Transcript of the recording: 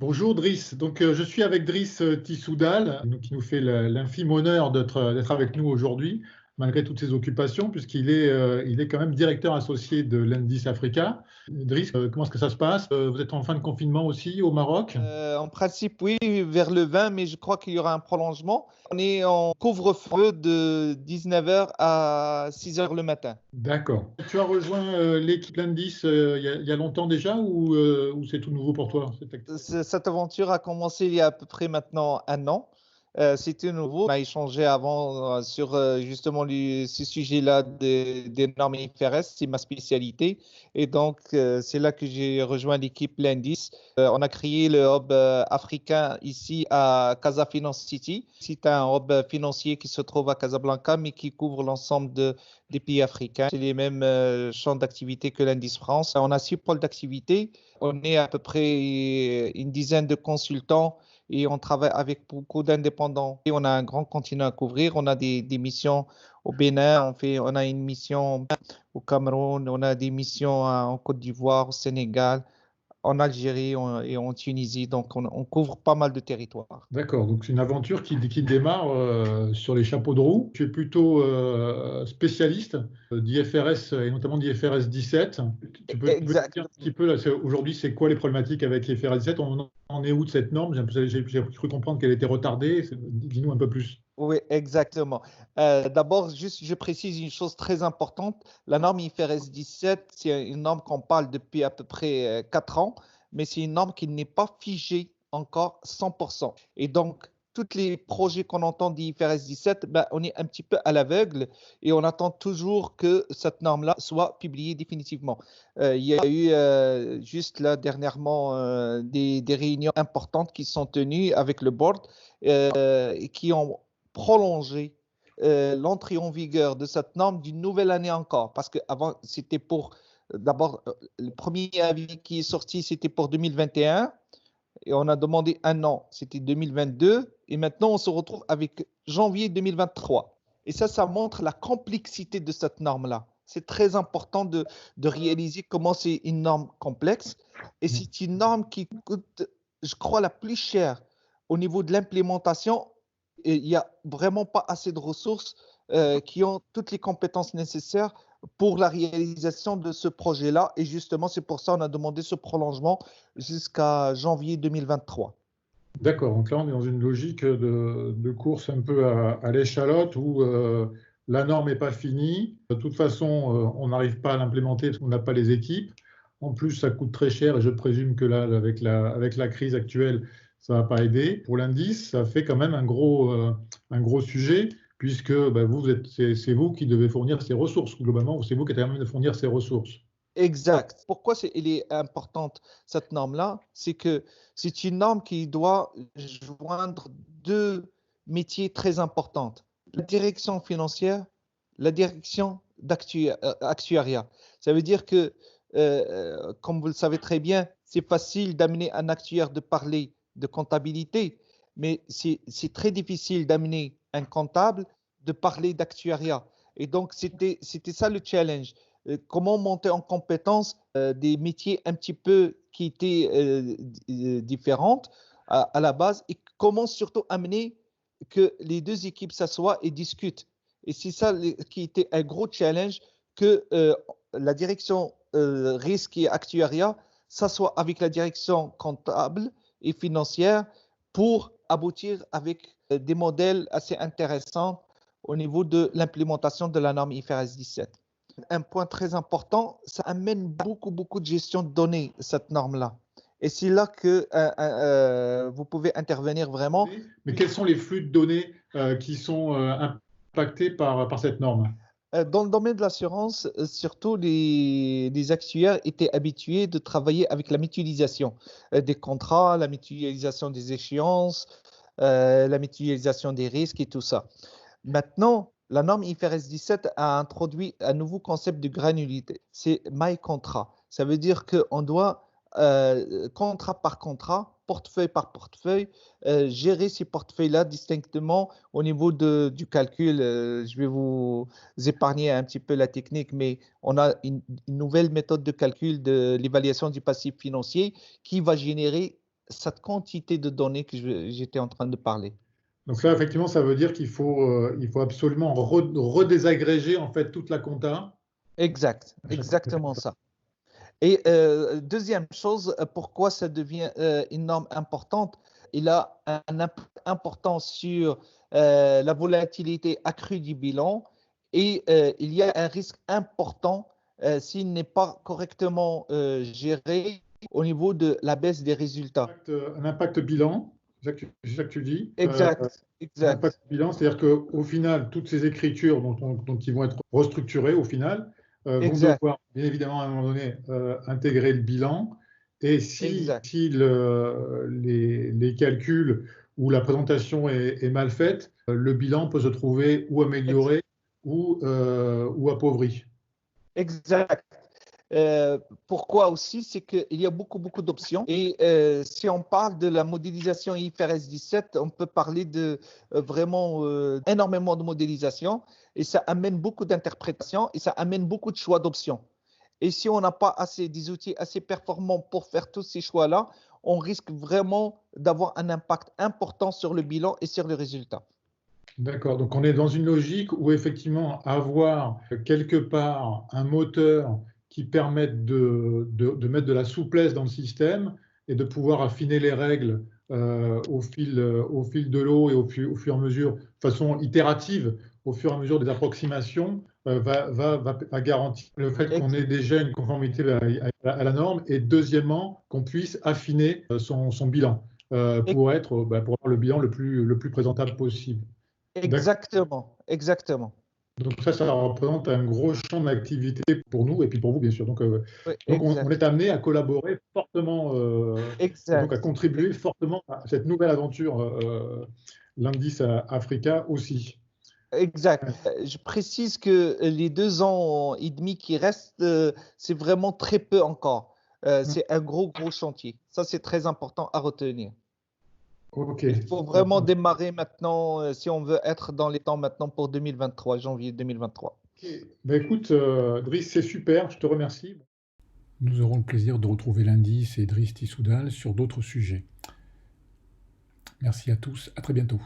Bonjour Driss, je suis avec Driss Tissoudal, qui nous fait l'infime honneur d'être avec nous aujourd'hui, malgré toutes ses occupations, il est quand même directeur associé de l'Indice Africa. Driss, comment est-ce que ça se passe? Vous êtes en fin de confinement aussi au Maroc? En principe, oui, vers le 20, mais je crois qu'il y aura un prolongement. On est en couvre-feu de 19 h à 6 h le matin. D'accord. Tu as rejoint l'équipe L'Indice il y a longtemps déjà ou c'est tout nouveau pour toi? Cette aventure a commencé il y a à peu près maintenant un an. C'était nouveau. On a échangé avant sur justement ce sujet-là des normes IFRS, c'est ma spécialité. Et donc, c'est là que j'ai rejoint l'équipe L'Indice. On a créé le hub africain ici à Casa Finance City. C'est un hub financier qui se trouve à Casablanca, mais qui couvre l'ensemble des pays africains. C'est les mêmes champs d'activité que l'Indice France. On a 6 pôles d'activité. On est à peu près une dizaine de consultants et on travaille avec beaucoup d'indépendants. Et on a un grand continent à couvrir. On a des missions au Bénin, on a une mission au Cameroun, on a des missions en Côte d'Ivoire, au Sénégal, en Algérie et en Tunisie. Donc, on couvre pas mal de territoires. D'accord, donc c'est une aventure qui démarre sur les chapeaux de roue. Tu es plutôt spécialiste d'IFRS et notamment d'IFRS 17. Tu peux dire un petit peu, là, aujourd'hui, c'est quoi les problématiques avec l'IFRS 17? On en est où de cette norme? J'ai cru comprendre qu'elle était retardée. Dis-nous un peu plus. Oui, exactement. D'abord, juste, je précise une chose très importante. La norme IFRS 17, c'est une norme qu'on parle depuis à peu près 4 ans, mais c'est une norme qui n'est pas figée encore 100%. Et donc, tous les projets qu'on entend d'IFRS 17, ben, on est un petit peu à l'aveugle et on attend toujours que cette norme-là soit publiée définitivement. Il y a eu juste là dernièrement des réunions importantes qui sont tenues avec le board et qui ont prolonger l'entrée en vigueur de cette norme d'une nouvelle année encore. Parce qu'avant, c'était d'abord, le premier avis qui est sorti, c'était pour 2021. Et on a demandé un an, c'était 2022. Et maintenant, on se retrouve avec janvier 2023. Et ça montre la complexité de cette norme-là. C'est très important de réaliser comment c'est une norme complexe. Et c'est une norme qui coûte, je crois, la plus chère au niveau de l'implémentation. Et il n'y a vraiment pas assez de ressources qui ont toutes les compétences nécessaires pour la réalisation de ce projet-là. Et justement, c'est pour ça qu'on a demandé ce prolongement jusqu'à janvier 2023. D'accord, donc là on est dans une logique de course un peu à l'échalote où la norme n'est pas finie. De toute façon, on n'arrive pas à l'implémenter parce qu'on n'a pas les équipes. En plus, ça coûte très cher et je présume que là, avec la crise actuelle, ça ne va pas aider. Pour l'indice, ça fait quand même un gros sujet puisque bah, c'est vous qui devez fournir ces ressources. Globalement, c'est vous qui êtes à même de fournir ces ressources. Exact. Pourquoi elle est importante, cette norme-là? C'est que c'est une norme qui doit joindre 2 métiers très importants. La direction financière, la direction d'actuariat. Ça veut dire que, comme vous le savez très bien, c'est facile d'amener un actuaire de parler de comptabilité, mais c'est très difficile d'amener un comptable de parler d'actuariat. Et donc, c'était ça le challenge. Comment monter en compétence des métiers un petit peu qui étaient différents à la base et comment surtout amener que les 2 équipes s'assoient et discutent. Et c'est ça qui était un gros challenge, que la direction risque et actuariat s'assoient avec la direction comptable et financière pour aboutir avec des modèles assez intéressants au niveau de l'implémentation de la norme IFRS 17. Un point très important, ça amène beaucoup de gestion de données, cette norme-là. Et c'est là que vous pouvez intervenir vraiment. Mais quels sont les flux de données qui sont impactés par cette norme? Dans le domaine de l'assurance, surtout les actuaires étaient habitués de travailler avec la mutualisation des contrats, la mutualisation des échéances, la mutualisation des risques et tout ça. Maintenant, la norme IFRS 17 a introduit un nouveau concept de granulité. C'est My Contrat. Ça veut dire qu'on doit, contrat par contrat, portefeuille par portefeuille, gérer ces portefeuilles-là distinctement au niveau du calcul. Je vais vous épargner un petit peu la technique, mais on a une nouvelle méthode de calcul de l'évaluation du passif financier qui va générer cette quantité de données que j'étais en train de parler. Donc là, effectivement, ça veut dire qu'il faut absolument redésagréger en fait toute la compta. Exact, exactement ça. Et deuxième chose, pourquoi ça devient une norme importante? Il a un impact important sur la volatilité accrue du bilan et il y a un risque important s'il n'est pas correctement géré au niveau de la baisse des résultats. Un impact bilan, c'est ça que tu dis. Exact, Un impact exact, bilan, c'est-à-dire qu'au final, toutes ces écritures dont ils vont être restructurées au final vont exact, devoir, bien évidemment, à un moment donné, intégrer le bilan. Et exact. si les calculs ou la présentation est mal faite, le bilan peut se trouver ou amélioré ou appauvri. Exact. Pourquoi aussi? C'est qu'il y a beaucoup, beaucoup d'options. Et si on parle de la modélisation IFRS 17, on peut parler de vraiment énormément de modélisation et ça amène beaucoup d'interprétations et ça amène beaucoup de choix d'options. Et si on n'a pas des outils assez performants pour faire tous ces choix-là, on risque vraiment d'avoir un impact important sur le bilan et sur le résultat. D'accord, donc on est dans une logique où effectivement avoir quelque part un moteur qui permette de mettre de la souplesse dans le système et de pouvoir affiner les règles au fil de l'eau et au fur et à mesure, de façon itérative, au fur et à mesure des approximations, va garantir le fait qu'on ait déjà une conformité à la norme et deuxièmement qu'on puisse affiner son bilan pour avoir le bilan le plus présentable possible. Exactement, exactement. Donc ça représente un gros champ d'activité pour nous et puis pour vous, bien sûr. Oui, Donc on est exact, amené à collaborer fortement et donc à exact. contribuer fortement à cette nouvelle aventure l'Indice Africa aussi. Exact. Je précise que les 2 ans et demi qui restent, c'est vraiment très peu encore. C'est un gros, gros chantier. Ça, c'est très important à retenir. Ok. Il faut vraiment démarrer maintenant si on veut être dans les temps maintenant pour 2023, janvier 2023. Ok. Ben écoute, Driss, c'est super, je te remercie. Nous aurons le plaisir de retrouver l'indice et Driss Tissoudal sur d'autres sujets. Merci à tous, à très bientôt.